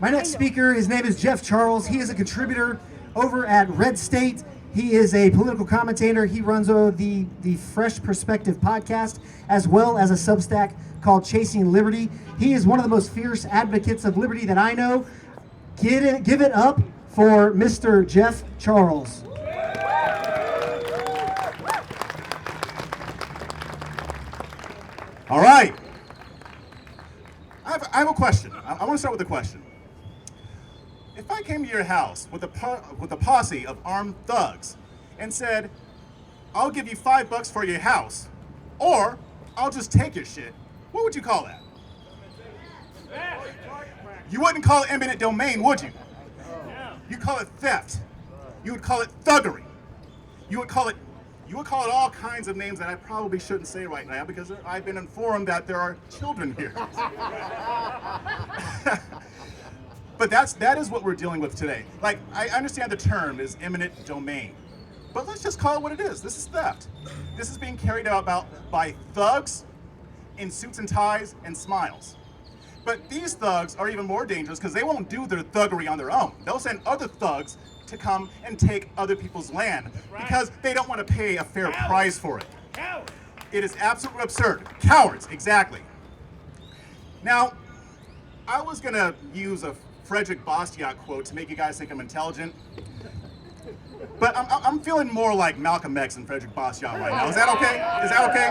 My next speaker, his name is Jeff Charles. He is a contributor over at Red State. He is a political commentator. He runs the Fresh Perspective podcast, as well as a Substack called Chasing Liberty. He is one of the most fierce advocates of liberty that I know. Give it up for Mr. Jeff Charles. All right. I have a question. I want to start with a question. If I came to your house with a posse of armed thugs and said, I'll give you $5 for your house, or I'll just take your shit, what would you call that? You wouldn't call it eminent domain, would you? You'd call it theft. You would call it thuggery. You would call it all kinds of names that I probably shouldn't say right now because I've been informed that there are children here. But that is what we're dealing with today. Like, I understand the term is eminent domain, but let's just call it what it is. This is theft. This is being carried out by thugs in suits and ties and smiles. But these thugs are even more dangerous because they won't do their thuggery on their own. They'll send other thugs to come and take other people's land because they don't want to pay a fair price for it. It is absolutely absurd. Cowards, exactly. Now, I was going to use a Frederick Bastiat quote to make you guys think I'm intelligent, but I'm feeling more like Malcolm X and Frederick Bastiat right now. Is that okay? Is that okay?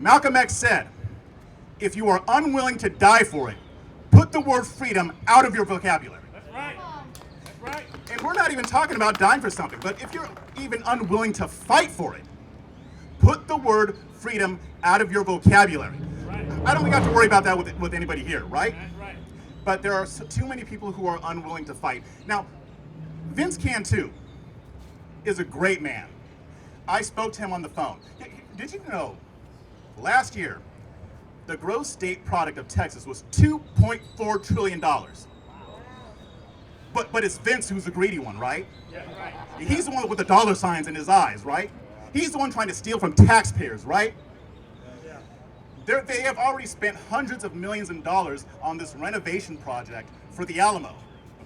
Malcolm X said, if you are unwilling to die for it, put the word freedom out of your vocabulary. That's right. That's right. And we're not even talking about dying for something, but if you're even unwilling to fight for it, put the word freedom out of your vocabulary. Right. I don't think I have to worry about that with anybody here, right? That's right. But there are too many people who are unwilling to fight. Now, Vince Cantu is a great man. I spoke to him on the phone. Did you know, last year, the gross state product of Texas was $2.4 trillion. But it's Vince who's the greedy one, right? Yeah, right. He's the one with the dollar signs in his eyes, right? He's the one trying to steal from taxpayers, right? They have already spent hundreds of millions of dollars on this renovation project for the Alamo.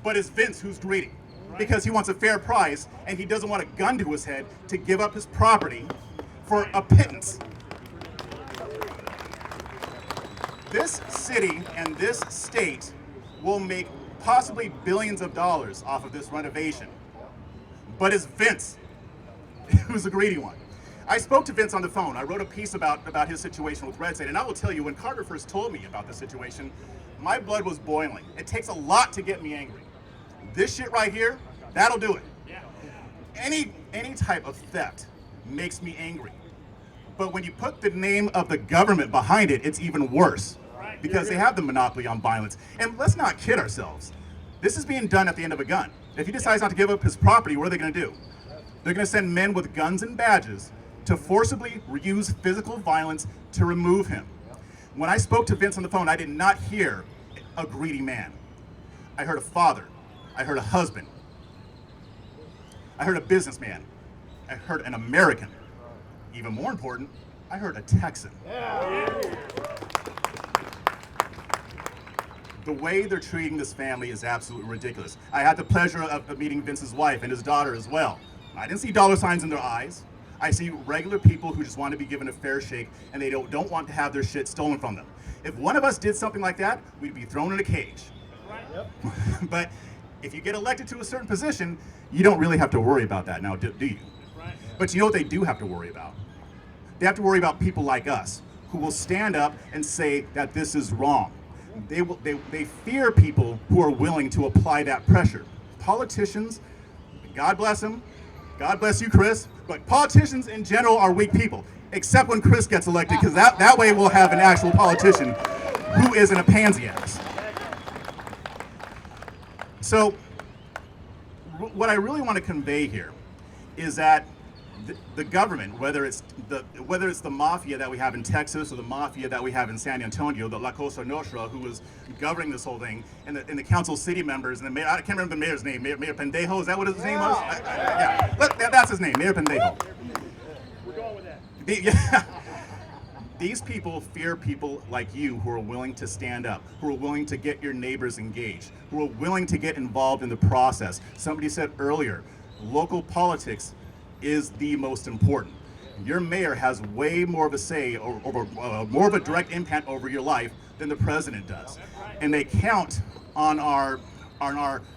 But it's Vince who's greedy because he wants a fair price and he doesn't want a gun to his head to give up his property for a pittance. This city and this state will make possibly billions of dollars off of this renovation. But it's Vince who's the greedy one. I spoke to Vince on the phone. I wrote a piece about his situation with Red State, and I will tell you, when Carter first told me about the situation, my blood was boiling. It takes a lot to get me angry. This shit right here, that'll do it. Any type of theft makes me angry. But when you put the name of the government behind it, it's even worse. Because they have the monopoly on violence. And let's not kid ourselves. This is being done at the end of a gun. If he decides not to give up his property, what are they going to do? They're going to send men with guns and badges to forcibly use physical violence to remove him. When I spoke to Vince on the phone, I did not hear a greedy man. I heard a father. I heard a husband. I heard a businessman. I heard an American. Even more important, I heard a Texan. The way they're treating this family is absolutely ridiculous. I had the pleasure of meeting Vince's wife and his daughter as well. I didn't see dollar signs in their eyes. I see regular people who just want to be given a fair shake and they don't want to have their shit stolen from them. If one of us did something like that, we'd be thrown in a cage. Yep. But if you get elected to a certain position, you don't really have to worry about that now, do you? Right. But you know what they do have to worry about? They have to worry about people like us who will stand up and say that this is wrong. They fear people who are willing to apply that pressure. Politicians, God bless them, God bless you, Chris, but politicians in general are weak people, except when Chris gets elected, because that way we'll have an actual politician who isn't a pansy ass. So, what I really want to convey here is that the government, whether it's the mafia that we have in Texas or the mafia that we have in San Antonio, the La Cosa Nostra, who was governing this whole thing, and the council city members, and the mayor, I can't remember the mayor's name, Mayor Pendejo, is that what his name was? Yeah, that's his name, Mayor Pendejo. We're going with that. These people fear people like you who are willing to stand up, who are willing to get your neighbors engaged, who are willing to get involved in the process. Somebody said earlier, local politics is the most important. Your mayor has way more of a say, or more of a direct impact over your life than the president does. And they count on our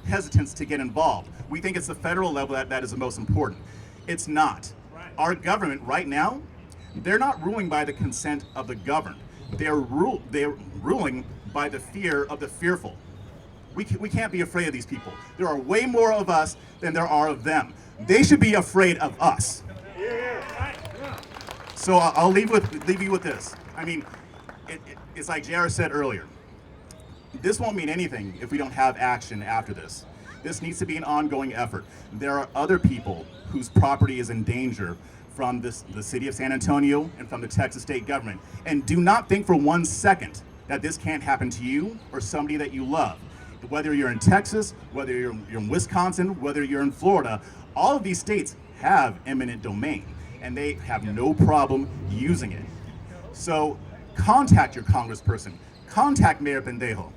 hesitance to get involved. We think it's the federal level that is the most important. It's not. Our government right now, they're not ruling by the consent of the governed. They're ruling by the fear of the fearful. We can't be afraid of these people. There are way more of us than there are of them. They should be afraid of us. So I'll leave you with this. I mean, it's like JR said earlier. This won't mean anything if we don't have action after this. This needs to be an ongoing effort. There are other people whose property is in danger from the city of San Antonio and from the Texas state government. And do not think for 1 second that this can't happen to you or somebody that you love. Whether you're in Texas, whether you're in Wisconsin, whether you're in Florida, all of these states have eminent domain, and they have no problem using it. So contact your congressperson, contact Mayor Pendejo,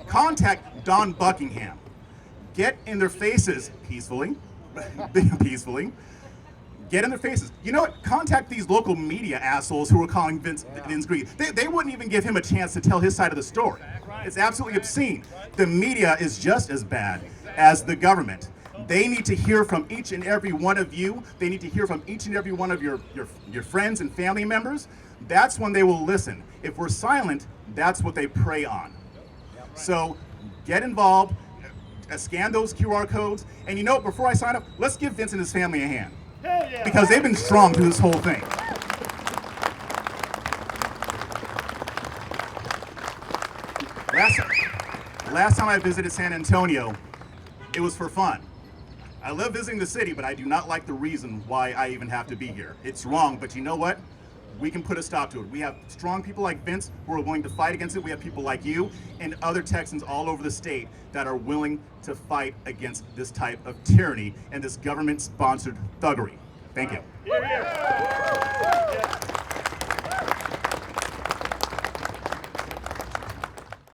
contact Don Buckingham, get in their faces peacefully, get in their faces. You know what? Contact these local media assholes who are calling Vince greedy. They wouldn't even give him a chance to tell his side of the story. It's absolutely obscene. The media is just as bad as the government. They need to hear from each and every one of you. They need to hear from each and every one of your friends and family members. That's when they will listen. If we're silent, that's what they prey on. So get involved, scan those QR codes, and you know what, before I sign up, let's give Vince and his family a hand. Because they've been strong through this whole thing. Last time I visited San Antonio, it was for fun. I love visiting the city, but I do not like the reason why I even have to be here. It's wrong, but you know what? We can put a stop to it. We have strong people like Vince who are willing to fight against it. We have people like you and other Texans all over the state that are willing to fight against this type of tyranny and this government-sponsored thuggery. Thank you.